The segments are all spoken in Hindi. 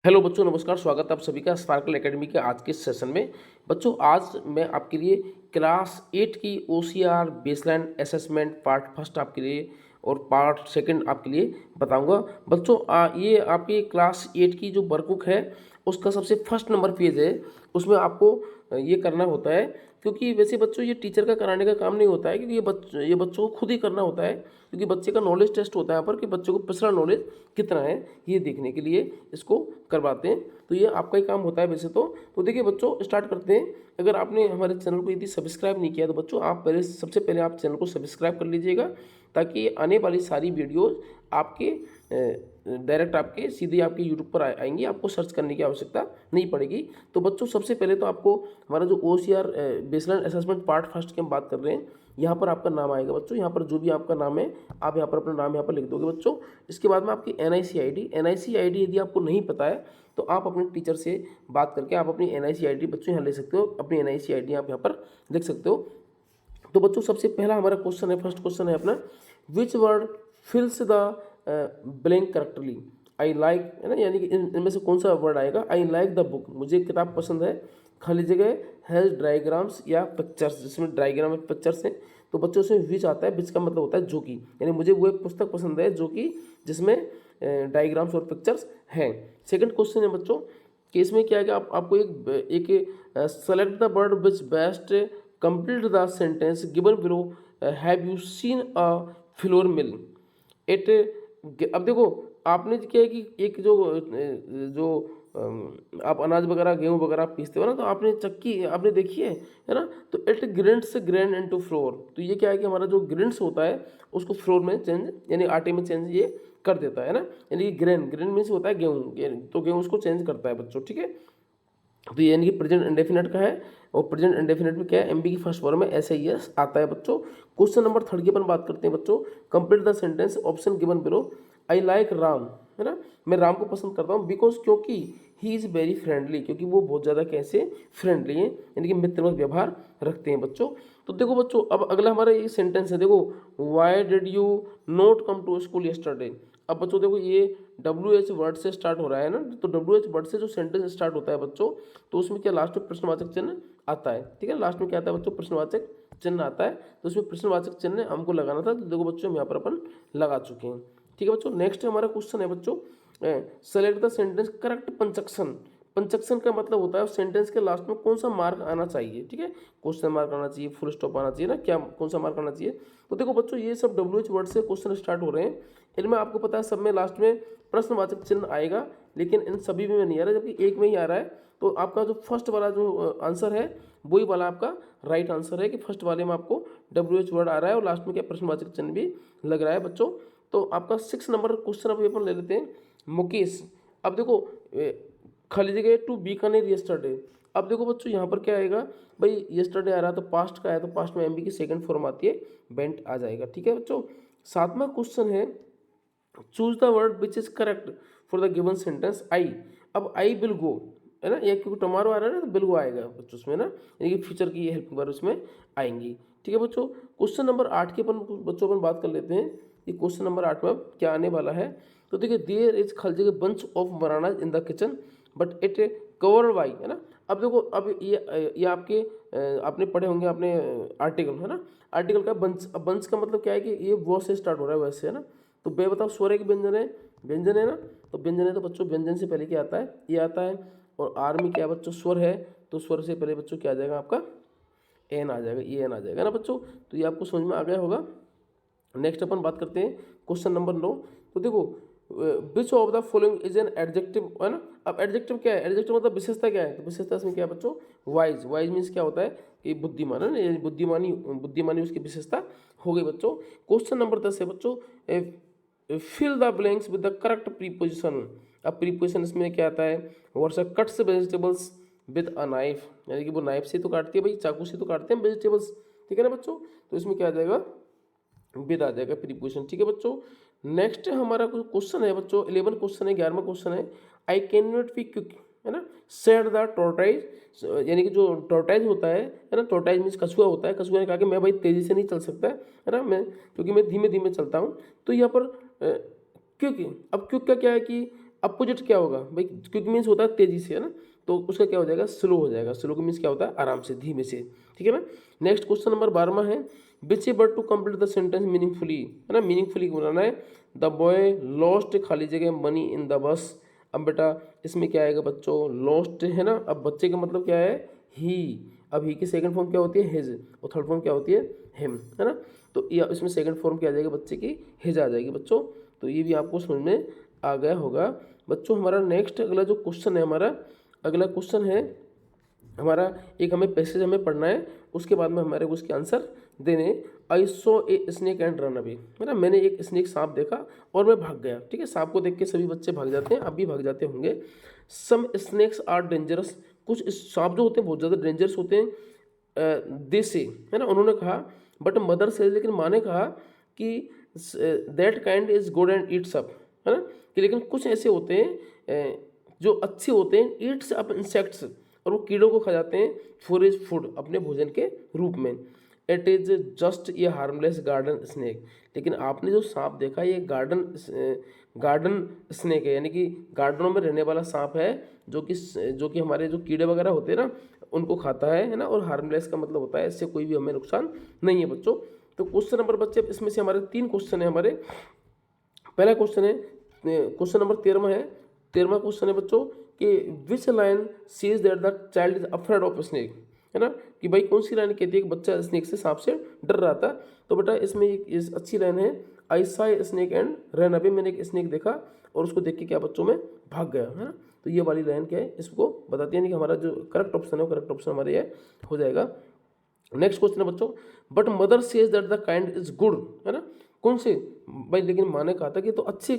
हेलो बच्चों, नमस्कार। स्वागत है आप सभी का स्पार्कल एकेडमी के आज के सेशन में। बच्चों, आज मैं आपके लिए क्लास 8 की OCR baseline assessment part first आपके लिए और पार्ट सेकंड आपके लिए बताऊंगा। बच्चों, ये आपकी क्लास 8 की जो वर्कबुक है उसका सबसे फर्स्ट नंबर पेज है। उसमें आपको ये करना होता है, क्योंकि वैसे बच्चों ये टीचर का कराने का काम नहीं होता है, क्योंकि ये बच्चों को खुद ही करना होता है, क्योंकि बच्चे का नॉलेज टेस्ट होता है यहाँ पर कि बच्चों को पिछड़ा नॉलेज कितना है ये देखने के लिए इसको करवाते हैं। तो ये आपका ही काम होता है वैसे तो देखिए बच्चों, स्टार्ट करते हैं। अगर आपने हमारे चैनल को यदि सब्सक्राइब नहीं किया तो बच्चों आप सबसे पहले आप चैनल को सब्सक्राइब कर लीजिएगा, ताकि आने वाली सारी वीडियोज़ आपके डायरेक्ट आपके सीधे आपके यूट्यूब पर आएंगी, आपको सर्च करने की आवश्यकता नहीं पड़ेगी। तो बच्चों, सबसे पहले तो आपको हमारा जो OCR baseline assessment part first की हम बात कर रहे हैं, यहाँ पर आपका नाम आएगा बच्चों। यहाँ पर जो भी आपका नाम है आप यहाँ पर अपना नाम यहाँ पर लिख दोगे बच्चों। इसके बाद में आपकी एनआईसी आईडी यदि आपको नहीं पता है तो आप अपने टीचर से बात करके आप अपनी एनआईसी आईडी बच्चों यहाँ ले सकते हो। अपनी एनआईसी आईडी आप यहाँ पर लिख सकते हो। तो बच्चों, सबसे पहला हमारा क्वेश्चन है, फर्स्ट क्वेश्चन है अपना, which word फिल्स the blank correctly. I like, है ना, यानी कि इनमें से कौन सा वर्ड आएगा। आई लाइक द बुक, मुझे किताब पसंद है, खाली जगह हैज़ डायग्राम्स या पिक्चर्स, जिसमें डायग्राम या पिक्चर्स हैं। तो बच्चों से विच आता है, विच का मतलब होता है जो कि, यानी मुझे वो एक पुस्तक पसंद है जो कि जिसमें डायग्राम्स और पिक्चर्स हैं। सेकंड क्वेश्चन है बच्चों कि इसमें क्या है कि आपको एक select the word which best complete the sentence given below. Have you seen a flour mill it. अब देखो, आपने क्या है कि एक जो जो आप अनाज वगैरह गेहूँ वगैरह पीसते हो ना, तो आपने चक्की आपने देखी है ना। तो इट ग्रिंड्स ग्रेन इनटू फ्लोर। तो ये क्या है कि हमारा जो ग्रिंड्स होता है उसको फ्लोर में चेंज, यानी आटे में चेंज ये कर देता है ना। यानी कि ग्रेन मीन्स होता है गेहूँ, तो गेहूँ उसको चेंज करता है बच्चों, ठीक है। तो ये यानी कि प्रेजेंट इंडेफिनेट का है, और प्रेजेंट इंडेफिनेट में क्या है, एमबी की फर्स्ट फॉर्म में ऐसे ही आता है बच्चों। क्वेश्चन नंबर थर्ड की अपन बात करते हैं बच्चों। Complete the sentence, option given below. I like Ram, है ना, मैं राम को पसंद करता हूँ बिकॉज, क्योंकि ही इज़ वेरी फ्रेंडली, क्योंकि वो बहुत ज़्यादा कैसे फ्रेंडली हैं, यानी कि मित्रवत व्यवहार रखते हैं बच्चों। तो देखो बच्चों, अब अगला हमारा ये सेंटेंस है, देखो, why did you not come to school yesterday. अब बच्चों देखो, ये WH वर्ड से स्टार्ट हो रहा है ना, तो WH वर्ड से जो सेंटेंस स्टार्ट होता है बच्चों, तो उसमें क्या लास्ट में प्रश्नवाचक चिन्ह आता है, ठीक है। लास्ट में क्या आता है बच्चों, प्रश्नवाचक चिन्ह आता है। तो उसमें प्रश्नवाचक चिन्ह हमको लगाना था, तो देखो बच्चों हम यहाँ पर अपन लगा चुके हैं, ठीक है बच्चों। नेक्स्ट हमारा क्वेश्चन है बच्चों, सेलेक्ट द सेंटेंस करेक्ट पंचक्शन। पंचक्शन का मतलब होता है उस सेंटेंस के लास्ट में कौन सा मार्क आना चाहिए, ठीक है। क्वेश्चन मार्क आना चाहिए, फुल स्टॉप आना चाहिए ना, क्या कौन सा मार्क आना चाहिए। तो देखो बच्चों, ये सब WH वर्ड से क्वेश्चन स्टार्ट हो रहे हैं। इनमें आपको पता है सब में लास्ट में प्रश्नवाचक चिन्ह आएगा, लेकिन इन सभी में नहीं आ रहा है, जबकि एक में ही आ रहा है। तो आपका जो फर्स्ट वाला जो आंसर है वही वाला आपका राइट आंसर है, कि फर्स्ट वाले में आपको WH वर्ड आ रहा है और लास्ट में क्या प्रश्नवाचक चिन्ह भी लग रहा है बच्चों। तो आपका 6 नंबर क्वेश्चन अभी अपन ले लेते हैं, मुकेश। अब देखो, खाली जगह टू बीकानेर यस्टरडे। अब देखो बच्चों, यहाँ पर क्या आएगा भाई, यस्टरडे आ रहा है तो पास्ट का है, तो पास्ट में एमबी की सेकंड फॉर्म आती है, बेंट आ जाएगा, ठीक है बच्चों। 7वां क्वेश्चन है, choose the word which is correct for the given sentence I. अब आई विल गो, है ना, ये क्योंकि टुमारो आ रहा है ना, तो विल गो आएगा बच्चों उसमें ना, यानी कि फ्यूचर की ये हेल्पिंग वर्ब उसमें आएंगी, ठीक है बच्चों। क्वेश्चन नंबर 8 की अपन बात कर लेते हैं कि क्वेश्चन नंबर 8 में अब क्या आने वाला है। तो देखिए, देयर इज खाली bunch of bananas in the kitchen but it cover why, है ना। अब देखो, अब ये आपके आपने पढ़े होंगे आपने आर्टिकल, है ना। आर्टिकल का बंच, अब बंच का मतलब क्या है कि ये वो से स्टार्ट हो रहा है वैसे, है ना। तो बे बताओ, स्वर एक व्यंजन है, व्यंजन है ना। तो व्यंजन है तो बच्चों व्यंजन से पहले क्या आता है, ये आता है। और आर में क्या है बच्चों, स्वर है, तो स्वर से पहले बच्चों क्या आ जाएगा आपका, एन आ जाएगा, ये एन आ जाएगा ना बच्चों। तो ये आपको समझ में आ गया होगा। नेक्स्ट अपन बात करते हैं क्वेश्चन नंबर 9। तो देखो, which of the following is an adjective, है ना। अब एडजेक्टिव क्या है, एडजेक्टिव मतलब विशेषता क्या है, तो विशेषता इसमें क्या है बच्चों, वाइज। वाइज मीन्स क्या होता है कि बुद्धिमान, है ना, बुद्धिमानी उसकी विशेषता हो गई बच्चों। क्वेश्चन नंबर 10 है बच्चों, fill the blanks with the correct preposition. अब प्रीपोजिशन इसमें क्या आता है, Varsha cuts vegetables with a knife, यानी कि वो नाइफ से तो काटती है भाई, चाकू से तो काटते हैं वेजिटेबल्स, ठीक है ना बच्चों। तो इसमें क्या आ जाएगा, विद आ जाएगा प्रीपोजिशन, ठीक है बच्चों। नेक्स्ट हमारा क्वेश्चन है बच्चों, 11 क्वेश्चन है, 11वां क्वेश्चन है, I can not be quick, है ना, सेड द टोर्टाइज। यानी कि जो टोर्टाइज होता है ना, टोर्टाइज मीन्स कछुआ होता है। कछुआ ने कहा कि मैं भाई तेजी से नहीं चल सकता, है ना, मैं क्योंकि मैं धीमे धीमे चलता हूँ। तो यहाँ पर क्योंकि अब क्यों का क्या है कि अपोजिट क्या होगा भाई, क्विक मीन्स होता है तेजी से, है ना, तो उसका क्या हो जाएगा, स्लो हो जाएगा। स्लो का मीन्स क्या होता है, आराम से, धीमे से, ठीक है ना। नेक्स्ट क्वेश्चन नंबर 12 है, which able to complete the sentence meaningfully, है ना, मीनिंगफुली बनाना है। द बॉय लॉस्ट खाली जगह मनी इन द बस। अब बेटा इसमें क्या आएगा बच्चों, लॉस्ट है ना, अब बच्चे का मतलब क्या है, ही। अब ही की सेकंड फॉर्म क्या होती है, हिज, और थर्ड फॉर्म क्या होती है, हिम, है ना। तो ये इसमें सेकंड फॉर्म क्या आ जाएगी बच्चे की, हिज आ जाएगी बच्चों। तो ये भी आपको समझ में आ गया होगा बच्चों। हमारा नेक्स्ट अगला जो क्वेश्चन है, हमारा अगला क्वेश्चन है हमारा, एक हमें पैसेज हमें पढ़ना है, उसके बाद में हमारे को उसके आंसर देने। I saw a snake and ran away, है ना, मैंने एक स्नेक सांप देखा और मैं भाग गया, ठीक है। सांप को देख के सभी बच्चे भाग जाते हैं, आप भी भाग जाते होंगे। सम स्नेक्स आर डेंजरस, कुछ सांप जो होते हैं बहुत ज़्यादा डेंजरस होते हैं, दे से, है ना, उन्होंने कहा। बट मदर से, लेकिन माँ ने कहा कि that kind is good and Yeats up, है ना, कि लेकिन कुछ ऐसे होते हैं जो अच्छे होते हैं, ईट्स अप इंसेक्ट्स, और वो कीड़ों को खा जाते हैं फॉर इज फूड, अपने भोजन के रूप में। इट इज जस्ट ये हार्मलेस गार्डन स्नेक, लेकिन आपने जो सांप देखा ये गार्डन स्नेक है, यानी कि गार्डनों में रहने वाला सांप है, जो कि हमारे जो कीड़े वगैरह होते हैं ना उनको खाता है ना। और हार्मलेस का मतलब होता है इससे कोई भी हमें नुकसान नहीं है बच्चों। तो क्वेश्चन नंबर बच्चे इसमें से हमारे 3 क्वेश्चन है हमारे। पहला क्वेश्चन है क्वेश्चन नंबर 13 है, 13वां क्वेश्चन है बच्चों कि which line says that the child is afraid of snake, है ना, कि भाई कौन सी लाइन कहती है कि बच्चा स्नेक से, सांप से डर रहा था। तो बेटा इसमें एक अच्छी लाइन है, आई सा स्नेक एंड रन अवे, मैंने एक स्नेक देखा और उसको देख के क्या बच्चों में भाग गया, है ना। तो ये वाली लाइन क्या है, इसको बताती है, नहीं कि हमारा जो करेक्ट ऑप्शन है वो करेक्ट ऑप्शन हमारे ये हो जाएगा। नेक्स्ट क्वेश्चन है बच्चों, but mother says that the kind is good, है ना, कौन से भाई, लेकिन माँ ने कहा था कि तो अच्छे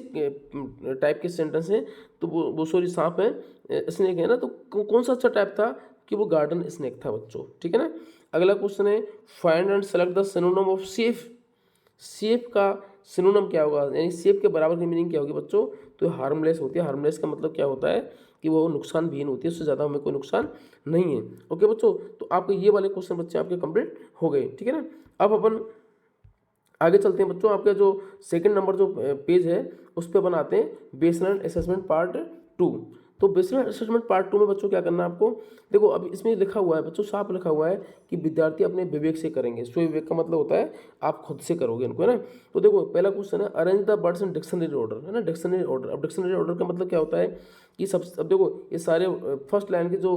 टाइप के सेंटेंस हैं, तो वो सॉरी सांप है, स्नेक है ना, तो कौन सा अच्छा टाइप था, कि वो गार्डन स्नेक था बच्चों, ठीक है ना। अगला क्वेश्चन है, find and select the synonym of safe. Safe का सिनोनिम क्या होगा, यानी सेफ के बराबर की मीनिंग क्या होगी बच्चों, तो हार्मलेस होती है। हार्मलेस का मतलब क्या होता है कि वो नुकसान विहीन होती है, उससे ज़्यादा हमें कोई नुकसान नहीं है। ओके बच्चों, तो आपके ये वाले क्वेश्चन बच्चे आपके कंप्लीट हो गए, ठीक है ना। अब अपन आगे चलते हैं बच्चों, आपका जो सेकंड नंबर जो पेज है उस पर बनाते हैं बेसलाइन असेसमेंट पार्ट 2। तो बेसलाइन असेसमेंट पार्ट 2 में बच्चों क्या करना है आपको, देखो अब इसमें लिखा हुआ है बच्चों, साफ लिखा हुआ है कि विद्यार्थी अपने विवेक से करेंगे। स्व विवेक का मतलब होता है आप खुद से करोगे इनको, है ना। तो देखो पहला क्वेश्चन है, arrange the words in dictionary order, है ना, डिक्शनरी ऑर्डर। अब डिक्शनरी ऑर्डर का मतलब क्या होता है कि सब, अब देखो ये सारे फर्स्ट लाइन के जो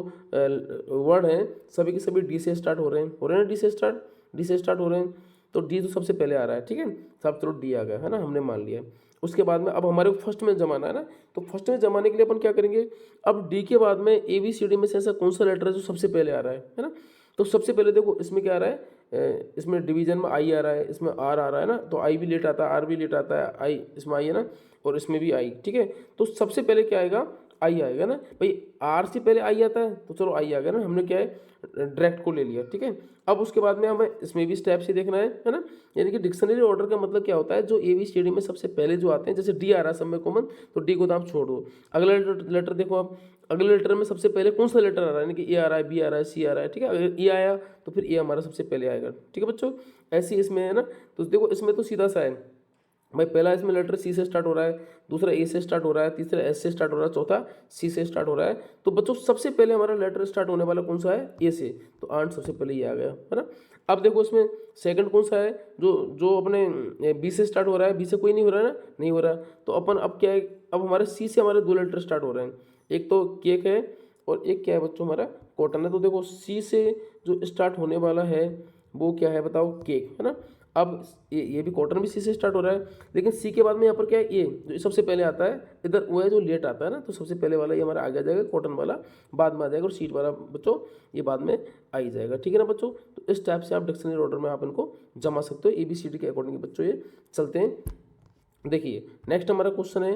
वर्ड हैं सभी के सभी डी से स्टार्ट हो रहे हैं, डी से स्टार्ट हो रहे हैं। तो डी तो सबसे पहले आ रहा है, ठीक है, सब चलो डी आ गया, है ना, हमने मान लिया। उसके बाद में अब हमारे को फर्स्ट में जमाना है ना, तो फर्स्ट में जमाने के लिए अपन क्या करेंगे, अब डी के बाद में ए बी सी डी में से ऐसा कौन सा लेटर है जो सबसे पहले आ रहा है ना। तो सबसे पहले देखो इसमें क्या आ रहा है, इसमें डिवीजन में आई आ रहा है, इसमें आर आ रहा है ना, तो आई भी लेट आता है, आर भी लेट आता है, आई इसमें आई है ना, और इसमें भी आई, ठीक है। तो सबसे पहले क्या आएगा, आई आएगा ना भाई, आर से पहले आई आता है तो चलो आई आ गया ना, हमने क्या है डायरेक्ट को ले लिया, ठीक है। अब उसके बाद में हमें इसमें भी स्टेप से देखना है ना, यानी कि डिक्शनरी ऑर्डर का मतलब क्या होता है, जो ए बी सी डी में सबसे पहले जो आते हैं, जैसे डी आ रहा है सब में कॉमन, तो डी को तो आप छोड़ दो। अगला लेटर देखो आप, अगले लेटर में सबसे पहले कौन सा लेटर आ रहा है, यानी कि ए आ रहा है, बी आ रहा है, सी आ रहा है, ठीक है। अगर ए आया तो फिर ए हमारा सबसे पहले आएगा, ठीक है बच्चों। ऐसे इसमें है ना, तो देखो इसमें तो सीधा सा है भाई, पहला इसमें लेटर सी से स्टार्ट हो रहा है, दूसरा ए से स्टार्ट हो रहा है, तीसरा एस से स्टार्ट हो रहा है, चौथा सी से स्टार्ट हो रहा है। तो बच्चों सबसे पहले हमारा लेटर स्टार्ट होने वाला कौन सा है, ए से, तो आंट सबसे पहले ये आ गया, है ना। अब देखो इसमें सेकंड कौन सा है, जो जो अपने बी से स्टार्ट हो रहा है, बी से कोई नहीं हो रहा है ना, नहीं हो रहा। तो अपन अब क्या है, अब हमारे सी से हमारे 2 लेटर स्टार्ट हो रहे हैं, एक तो केक है और एक क्या है बच्चों हमारा कॉटन है। तो देखो सी से जो स्टार्ट होने वाला है वो क्या है बताओ, केक, है ना। अब ये भी कॉटन भी सी से स्टार्ट हो रहा है, लेकिन सी के बाद में यहाँ पर क्या है, ए जो सबसे पहले आता है, इधर वो है जो लेट आता है ना, तो सबसे पहले वाला ये हमारा आगे आ जाएगा, कॉटन वाला बाद में आ जाएगा, और सीट वाला बच्चों ये बाद में आ ही जाएगा, ठीक है ना बच्चों। तो इस टाइप से आप डिक्शनरी ऑर्डर में आप इनको जमा सकते हो, ए बी सी डी के अकॉर्डिंग बच्चों ये चलते हैं। देखिए नेक्स्ट हमारा क्वेश्चन है,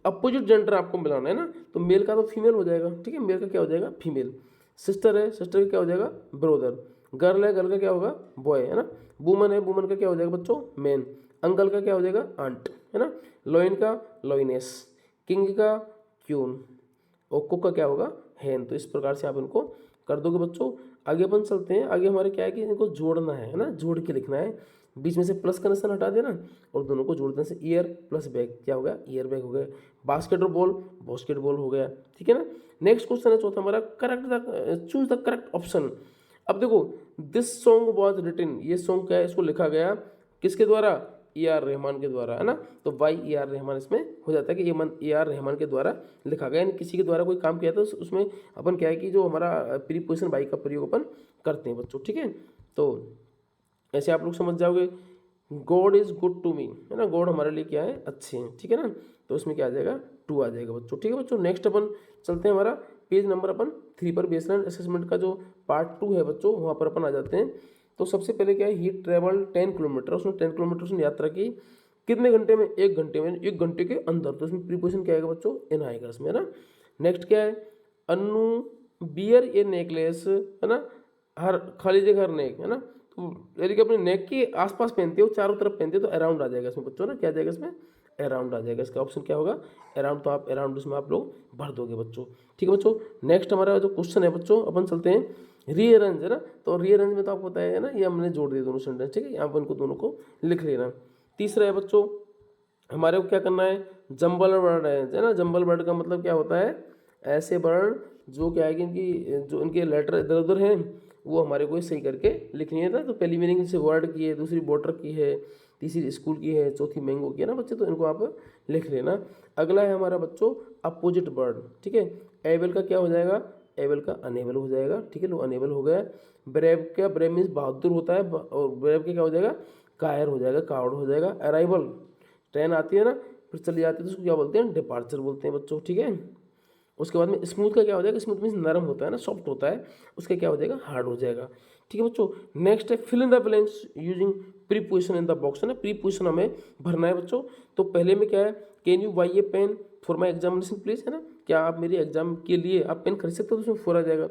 अपोजिट जेंडर आपको मिलाना है ना, तो मेल का तो फीमेल हो जाएगा, ठीक है, मेल का क्या हो जाएगा, फीमेल। सिस्टर है, सिस्टर का क्या हो जाएगा, ब्रोदर। गर्ल है, गर्ल का क्या होगा, बॉय, है ना। वुमन है, वुमन का क्या हो जाएगा बच्चों, मैन। अंकल का क्या हो जाएगा, आंट, है ना। लॉइन का लॉइनेस, किंग का क्यून, और कुक का क्या होगा, हैन। तो इस प्रकार से आप इनको कर दोगे बच्चों। आगे अपन चलते हैं, आगे हमारे क्या है कि इनको जोड़ना है ना, जोड़ के लिखना है, बीच में से प्लस का निशान हटा देना और दोनों को जोड़ देने से ईयर प्लस बैग क्या होगा, ईयर बैग हो गया। बास्केटबॉल बास्केटबॉल हो गया, ठीक है ना। नेक्स्ट क्वेश्चन है चौथा हमारा, चूज द करेक्ट ऑप्शन। अब देखो, दिस सॉन्ग वॉज रिटिन, ये सॉन्ग क्या है, इसको लिखा गया किसके द्वारा, ए आर रहमान के द्वारा, है ना। तो वाई ए आर रहमान इसमें हो जाता है कि ए आर रहमान के द्वारा लिखा गया, यानी किसी के द्वारा कोई काम किया तो उसमें अपन क्या है कि जो हमारा प्रीपोजिशन वाई का प्रयोग अपन करते हैं बच्चों, ठीक है। तो ऐसे आप लोग समझ जाओगे, God is good to me, है ना, गॉड हमारे लिए क्या है, अच्छे हैं, ठीक है ना। तो उसमें क्या आ जाएगा, टू आ जाएगा बच्चों, ठीक है बच्चों। नेक्स्ट अपन चलते हैं हमारा पेज नंबर अपन 3 पर, बेसलाइन असेसमेंट का जो पार्ट 2 है बच्चों, वहाँ पर अपन आ जाते हैं। तो सबसे पहले क्या है, ही ट्रेवल 10 किलोमीटर, उसने 10 किलोमीटर उसने यात्रा की कितने घंटे में, 1 घंटे में, 1 घंटे के अंदर। तो इसमें प्रीपोजिशन क्या आएगा बच्चों, एन आएगा इसमें, है ना। नेक्स्ट क्या है, अन्नू बियर ए नेकलेस, है ना, हर खाली जगह हर नेक, है ना। तो यानी कि अपने नेक के आसपास पहनते हो, चारों तरफ पहनते हो, तो अराउंड आ जाएगा इसमें बच्चों ना, क्या आ जाएगा इसमें, अराउंड आ जाएगा। इसका ऑप्शन क्या होगा, अराउंड। तो आप अराउंड इसमें आप लोग भर दोगे बच्चों, ठीक है बच्चों। नेक्स्ट हमारा जो क्वेश्चन है बच्चों, अपन चलते हैं रीअरेंज, है ना। तो रीअरेंज में तो आपको पता है ना, ये हमने जोड़ दिए दोनों सेंटेंस, ठीक है, यहाँ पर इनको दोनों को लिख लेना। तीसरा है बच्चों, हमारे को क्या करना है, जंबल वर्ड है ना। जंबल वर्ड का मतलब क्या होता है, ऐसे वर्ड जो क्या है कि इनकी जो इनके लेटर इधर उधर हैं वो हमारे को सही करके लिखनी है ना। तो पहली मीनिंग जैसे वर्ड की है, दूसरी वाटर की है, तीसरी स्कूल की है, चौथी मैंगो की है ना बच्चे, तो इनको आप लिख लेना। अगला है हमारा बच्चों अपोजिट वर्ड, ठीक है। एबल का क्या हो जाएगा, एबल का अनेबल हो जाएगा, ठीक है, लो अनेबल हो गया। ब्रेव का, ब्रेव मीन्स बहादुर होता है, और ब्रेव के क्या हो जाएगा, कायर हो जाएगा, कावड़ हो जाएगा। अराइवल, ट्रेन आती है ना फिर चली जाती है तो उसको क्या बोलते हैं, डिपार्चर बोलते हैं बच्चों, ठीक है। उसके बाद में स्मूथ का क्या हो जाएगा, स्मूथ मीन्स नरम होता है ना, सॉफ्ट होता है, उसका क्या हो जाएगा, हार्ड हो जाएगा, ठीक है बच्चों। नेक्स्ट है fill in the blanks using preposition in the box, है ना। प्रीपोजिशन हमें भरना है बच्चों। तो पहले में क्या है, can you buy a pen for my examination please, है ना, क्या आप मेरे एग्जाम के लिए आप पेन खरीद सकते हो, तो उसमें फोर आ जाएगा।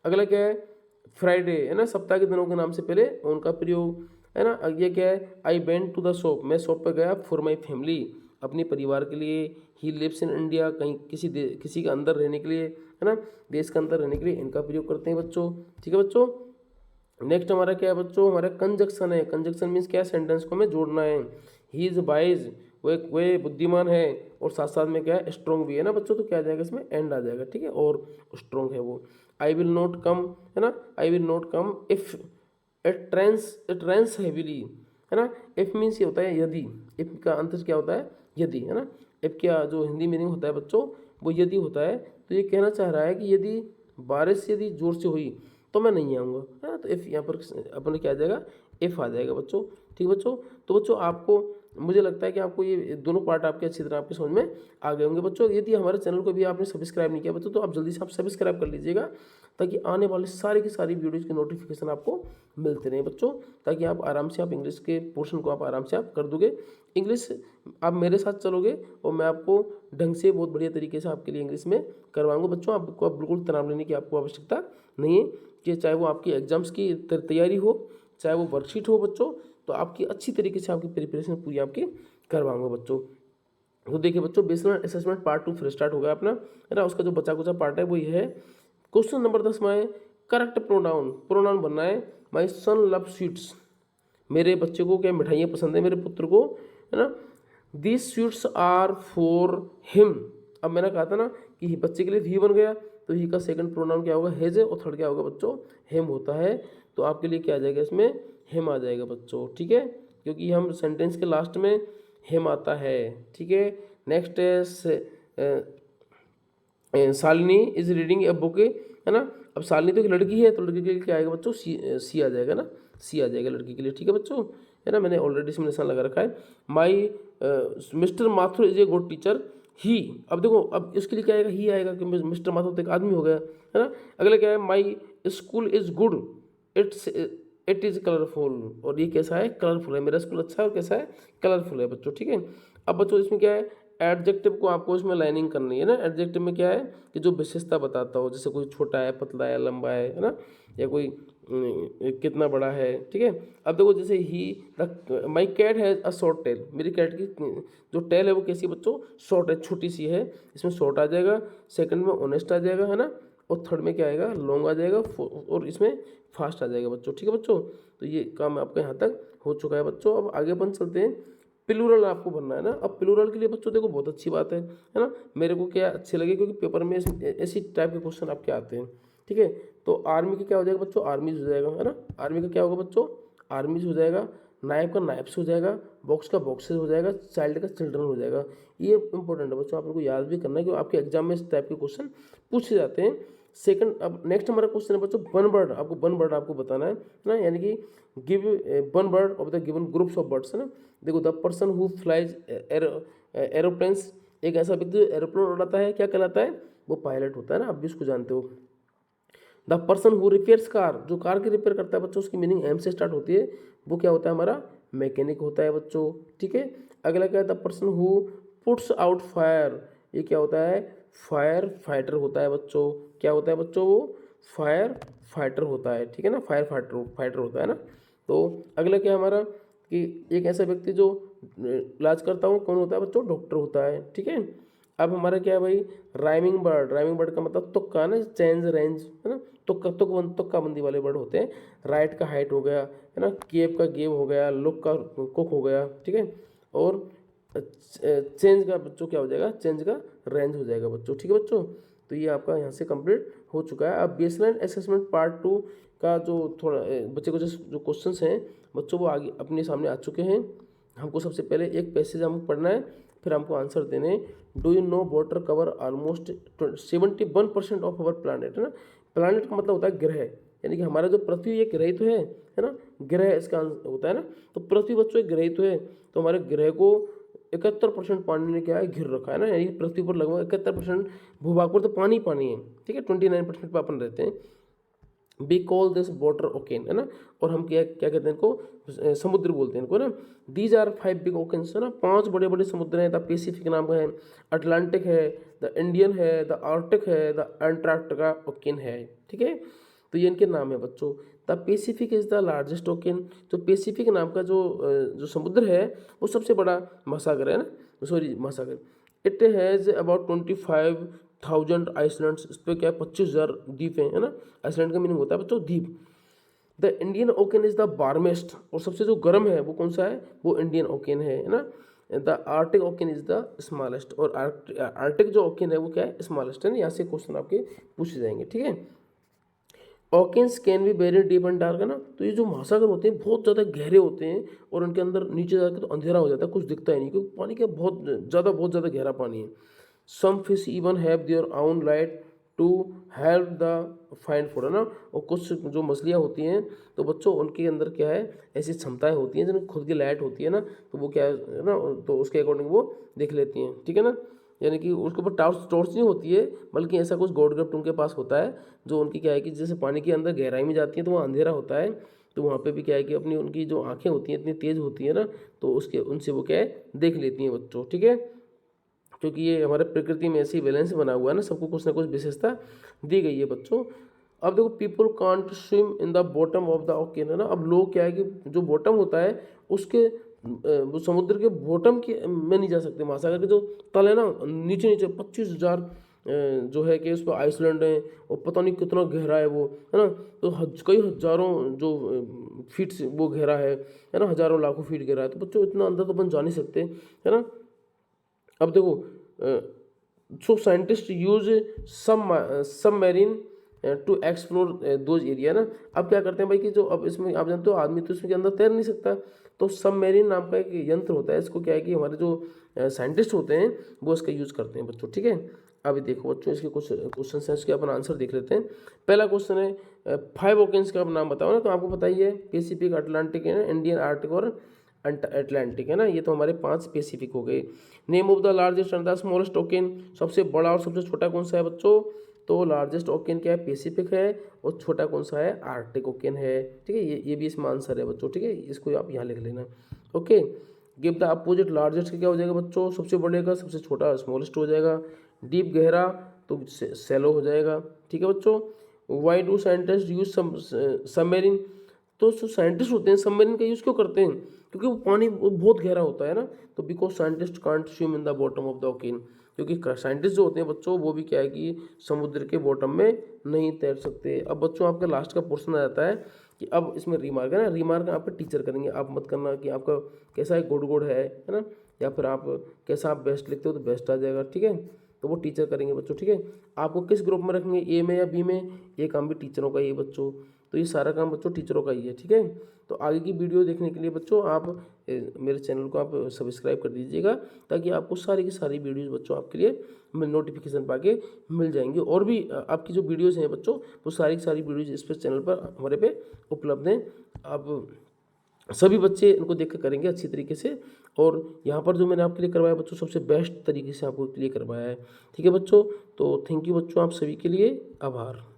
अगला क्या है, फ्राइडे, है ना, सप्ताह के दिनों के नाम से पहले उनका प्रयोग, है ना। ये क्या है, I went to the shop, मैं शॉप पर गया, फॉर माई फैमिली, अपने परिवार के लिए। ही लिव्स इन इंडिया, कहीं किसी के अंदर रहने के लिए, है ना, देश के अंदर रहने के लिए इनका प्रयोग करते हैं बच्चों, ठीक है बच्चों। नेक्स्ट हमारा क्या है बच्चों, हमारा कंजक्शन है। कंजक्शन मीन्स क्या है, सेंटेंस को हमें जोड़ना है। ही इज वाइज, वो बुद्धिमान है, और साथ साथ में क्या है, स्ट्रॉन्ग भी है ना बच्चों। तो क्या आ जाएगा इसमें, एंड आ जाएगा, ठीक है, और स्ट्रॉन्ग है वो। आई विल नॉट कम, है ना, I will not come if it Reigns heavily, है ना। इफ मीन्स ये होता है यदि, इफ का अंत क्या होता है, यदि, है ना। इफ क्या जो हिंदी मीनिंग होता है बच्चों, वो यदि होता है। तो ये कहना चाह रहा है कि यदि बारिश यदि जोर से हुई तो मैं नहीं आऊँगा, है ना। तो इफ़ यहाँ पर अपने क्या आ जाएगा, इफ़ आ जाएगा बच्चों, ठीक बच्चों। तो बच्चों आपको, मुझे लगता है कि आपको ये दोनों पार्ट आपके अच्छी तरह आपके समझ में आ गए होंगे बच्चों। यदि हमारे चैनल को भी आपने सब्सक्राइब नहीं किया बच्चों, तो आप जल्दी से आप सब्सक्राइब कर लीजिएगा, ताकि आने वाले सारी की सारी वीडियोज़ की नोटिफिकेशन आपको मिलते रहे बच्चों, ताकि आप आराम से आप इंग्लिश के पोर्शन को आप आराम से आप कर दोगे। इंग्लिश आप मेरे साथ चलोगे और मैं आपको ढंग से बहुत बढ़िया तरीके से आपके लिए इंग्लिश में करवाऊंगा बच्चों। आपको आप बिल्कुल तनाव लेने की आपको आवश्यकता नहीं है, कि चाहे वो आपकी एग्जाम्स की तैयारी हो, चाहे वो वर्कशीट हो बच्चों, तो आपकी अच्छी तरीके से आपकी प्रिपरेशन पूरी आपकी करवाऊंगा बच्चों। तो देखिए बच्चों, बेसलाइन असेसमेंट पार्ट 2 फिर स्टार्ट हो गया अपना, है ना। उसका जो बचा कुचा पार्ट है वो ये है। क्वेश्चन नंबर 10 में करेक्ट प्रोनाउन, प्रोनाउन बनना है, माई सन लव स्वीट्स, मेरे बच्चे को क्या मिठाइयाँ पसंद है, मेरे पुत्र को, है ना। This sweets are for him. अब मैंने कहा था ना कि बच्चे के लिए ही बन गया, तो ही का सेकंड प्रोनाउन क्या होगा, हेज है, और थर्ड क्या होगा बच्चों, हिम होता है। तो आपके लिए क्या आ जाएगा इसमें, हिम आ जाएगा बच्चों, ठीक है, क्योंकि हम सेंटेंस के लास्ट में हिम आता है, ठीक है। नेक्स्ट है Shalini is reading a book, है ना। अब शालिनी तो एक लड़की है, तो लड़की के लिए क्या आएगा बच्चों, सी आ जाएगा ना, सी आ जाएगा लड़की के लिए, ठीक है बच्चों, है ना। मैंने ऑलरेडी इसमें निशान लगा रखा है। My Mister Mathur is a good teacher, ही। अब देखो, अब इसके लिए क्या आएगा, ही आएगा, कि मिस्टर माथुर तो एक आदमी हो गया, है ना। अगला क्या है, my school is good, it is colourful, और ये कैसा है, कलरफुल है, मेरा स्कूल अच्छा है और कैसा है, कलरफुल है बच्चों, ठीक है। अब बच्चों इसमें क्या है, एडजेक्टिव को आपको इसमें लाइनिंग करनी है ना। एडजेक्टिव में क्या है कि जो विशेषता बताता हो, जैसे कोई छोटा है, पतला है, लंबा है ना, या कोई कितना बड़ा है, ठीक है। अब देखो, जैसे ही my cat has a short tail, मेरी कैट की जो टेल है वो कैसी है बच्चों, शॉर्ट है, छोटी सी है, इसमें शॉर्ट आ जाएगा। सेकंड में ऑनेस्ट आ जाएगा, है ना, और थर्ड में क्या आएगा, लॉन्ग आ जाएगा, और इसमें फास्ट आ जाएगा बच्चों, ठीक है बच्चों। तो ये काम आपका यहाँ तक हो चुका है बच्चों। अब आगे अपन चलते हैं प्लूरल आपको बनना है ना। अब प्लूरल के लिए बच्चों देखो बहुत अच्छी बात है ना। मेरे को क्या अच्छे लगे, क्योंकि पेपर में ऐसी टाइप के क्वेश्चन आपके आते हैं, ठीक है। तो आर्मी का क्या हो जाएगा बच्चों, आर्मीज हो जाएगा, है ना। आर्मी का क्या होगा बच्चों, आर्मीज हो जाएगा। नाइफ का नाइफ्स हो जाएगा। बॉक्स का बॉक्सेस हो जाएगा। चाइल्ड का चिल्ड्रन हो जाएगा। ये इंपॉर्टेंट है बच्चों, आप लोगों को याद भी करना है, क्योंकि आपके एग्जाम में इस टाइप के क्वेश्चन पूछे जाते हैं। सेकंड, अब नेक्स्ट हमारा क्वेश्चन है बच्चों वन वर्ड, आपको वन वर्ड आपको बताना है ना, यानी कि give one word of the given groups of birds, है ना। देखो, the person who flies aeroplanes, एक ऐसा व्यक्ति जो एरोप्लेन उड़ाता है, क्या कहलाता है, वो पायलट होता है ना, आप भी उसको जानते हो। The person who repairs car, जो कार की रिपेयर करता है बच्चों, उसकी मीनिंग एम से स्टार्ट होती है, वो क्या होता है हमारा मैकेनिक होता है बच्चों, ठीक है। अगला क्या है, the person who puts out fire, ये क्या होता है, फायर फाइटर होता है बच्चों। क्या होता है बच्चों, वो फायर फाइटर होता है, ठीक है ना, फायर फाइटर फाइटर होता है ना। तो अगला क्या है हमारा, कि एक ऐसा व्यक्ति जो इलाज करता हूँ, कौन होता है बच्चों, डॉक्टर होता है, ठीक है। अब हमारा क्या है भाई, राइमिंग बर्ड, राइमिंग बर्ड का मतलब तुक्का ना, चेंज रेंज, है ना, तुक्का बंदी वाले बर्ड होते हैं। राइट का हाइट हो गया, है ना, केप का गेव हो गया, लुक का कुक हो गया, ठीक है। और चेंज का बच्चों क्या हो जाएगा, चेंज का रेंज हो जाएगा बच्चों, ठीक है बच्चों। तो ये आपका यहाँ से कंप्लीट हो चुका है। अब बेसलाइन असेसमेंट पार्ट 2 का जो थोड़ा बच्चे को जो क्वेश्चंस हैं बच्चों, वो आगे अपने सामने आ चुके हैं। हमको सबसे पहले एक पैसेज हमको पढ़ना है, फिर हमको आंसर देने हैं। Do you know water cover almost 71% of our planet, है ना। प्लानट का मतलब होता है ग्रह, यानी कि हमारा जो पृथ्वी एक ग्रह तो है ना, ग्रह इसका होता है ना। तो पृथ्वी बच्चों एक ग्रह तो है, तो हमारे ग्रह को 71% पानी ने क्या है, घिर रखा है ना, यानी पृथ्वी पर लगभग 71% भूभाग पर तो पानी पानी है, ठीक है। 29% पर अपन रहते हैं। Be call this water Oaken, है ना। और हम क्या क्या कहते हैं इनको, समुद्र बोलते हैं इनको ना। दीज आर 5 बिग ओकेन्स, है ना, 5 बड़े बड़े समुद्र हैं। द पैसिफिक नाम का है, अटलांटिक है, द इंडियन है, द आर्टिक है, द अंटार्कटिका ओकेन है, ठीक है। तो ये इनके नाम है बच्चों। The Pacific is the largest Oaken, जो पैसिफिक नाम का जो समुद्र है, वो सबसे बड़ा महासागर है ना, सॉरी महासागर। इट हैज़ अबाउट 25,000 आइसलैंड्स, इस पर क्या है 25,000 द्वीप हैं, है ना। आइसलैंड का मीनिंग होता है बच्चों द्वीप। The Indian Oaken is the warmest, और सबसे जो गर्म है वो कौन सा है, वो इंडियन ओकेन है ना। The Arctic Oaken is the smallest, और आर्टिक जो ओकेन है वो क्या है, स्मॉलेस्ट है ना। यहाँ से क्वेश्चन आपके पूछे जाएंगे, ठीक है। Oceans can be very deep and dark, है ना। तो ये जो महासागर होते हैं बहुत ज़्यादा गहरे होते हैं, और उनके अंदर नीचे जाकर तो अंधेरा हो जाता है, कुछ दिखता ही नहीं, क्योंकि पानी क्या बहुत ज़्यादा गहरा पानी है। Some fish even have their own light to help the find food, है ना। और कुछ जो मछलियाँ होती हैं तो बच्चों उनके अंदर क्या है, ऐसी क्षमताएं होती हैं जिनकी खुद की लाइट होती है ना, तो वो क्या है ना, तो उसके अकॉर्डिंग वो देख लेती हैं, ठीक है ना। यानी कि उसके ऊपर टॉर्च टॉर्च नहीं होती है, बल्कि ऐसा कुछ गॉड गिफ्ट उनके पास होता है, जो उनकी क्या है कि जैसे पानी के अंदर गहराई में जाती है तो वहाँ अंधेरा होता है, तो वहाँ पे भी क्या है कि अपनी उनकी जो आंखें होती हैं इतनी तेज़ होती है ना, तो उसके उनसे वो क्या है देख लेती हैं बच्चों, ठीक है। क्योंकि ये हमारे प्रकृति में ऐसी बैलेंस बना हुआ है ना, सबको कुछ ना कुछ विशेषता दी गई है बच्चों। अब देखो, people can't swim in the bottom of the Oaken, है ना। अब लोग क्या है कि जो बॉटम होता है उसके वो समुद्र के बॉटम के में नहीं जा सकते, महासागर के जो तल है ना, नीचे नीचे 25,000 जो है कि उस पर आइसलैंड है, और पता नहीं कितना गहरा है वो, है ना। तो कई हजारों जो फीट से वो गहरा है ना, हजारों लाखों फीट गहरा है, तो बच्चों इतना अंदर तो अपन जा नहीं सकते, है ना। अब देखो, so scientist use submarine to explore those area ना। अब क्या करते हैं भाई कि जो अब इसमें आप जानते हो आदमी तो इसमें के अंदर तैर नहीं सकता, तो सबमरीन नाम का एक यंत्र होता है, इसको क्या है कि हमारे जो साइंटिस्ट होते हैं वो इसका यूज़ करते हैं बच्चों, ठीक है। अभी देखो बच्चों, इसके कुछ क्वेश्चन हैं, इसके अपन आंसर देख लेते हैं। पहला क्वेश्चन है 5 ओकेन्स का आप नाम बताओ ना, तो आपको बताइए पैसिफिक, अटलांटिक है ना, इंडियन, आर्टिक और अटलांटिक, है ना। ये तो हमारे 5 पैसिफिक हो गए। Name of the largest and the smallest Oaken, सबसे बड़ा और सबसे छोटा कौन सा है बच्चों, तो लार्जेस्ट ओकेन क्या है, पैसिफिक है, और छोटा कौन सा है, आर्टिक ओकेन है, ठीक है। ये भी इसमें आंसर है बच्चों, ठीक है, इसको आप यहाँ लिख लेना, okay. Give the opposite, largest का क्या हो जाएगा बच्चों, सबसे बड़े का सबसे छोटा स्मॉलेस्ट हो जाएगा। डीप गहरा तो सेलो हो जाएगा, ठीक है बच्चों। Why do scientist use submarine, तो जो साइंटिस्ट होते हैं सबमरीन का यूज़ क्यों करते हैं, क्योंकि वो पानी बहुत गहरा होता है ना। तो because scientist can't swim in the bottom of the Oaken, क्योंकि साइंटिस्ट जो होते हैं बच्चों वो भी क्या है कि समुद्र के बॉटम में नहीं तैर सकते। अब बच्चों आपका लास्ट का पोर्शन आ जाता है कि अब इसमें रीमार्क है ना, रीमार्क आप पे टीचर करेंगे। आप मत करना कि आपका कैसा है, गुड गुड है ना, या फिर आप कैसा आप बेस्ट लिखते हो तो बेस्ट आ जाएगा, ठीक है। तो वो टीचर करेंगे बच्चों, ठीक है। आपको किस ग्रुप में रखेंगे, ए में या बी में, ये काम भी टीचरों का ही है बच्चों। तो ये सारा काम बच्चों टीचरों का ही है, ठीक है। तो आगे की वीडियो देखने के लिए बच्चों आप मेरे चैनल को आप सब्सक्राइब कर दीजिएगा, ताकि आपको सारी की सारी वीडियोज़ बच्चों आपके लिए नोटिफिकेशन पाके मिल जाएंगे। और भी आपकी जो वीडियोज़ हैं बच्चों, वो सारी की सारी वीडियोज़ इस पर चैनल पर हमारे पे उपलब्ध हैं। आप सभी बच्चे इनको देख कर करेंगे अच्छी तरीके से। और यहाँ पर जो मैंने आपके लिए करवाया बच्चों, सबसे बेस्ट तरीके से आपको क्लियर करवाया है, ठीक है बच्चों। तो थैंक यू बच्चों, आप सभी के लिए आभार।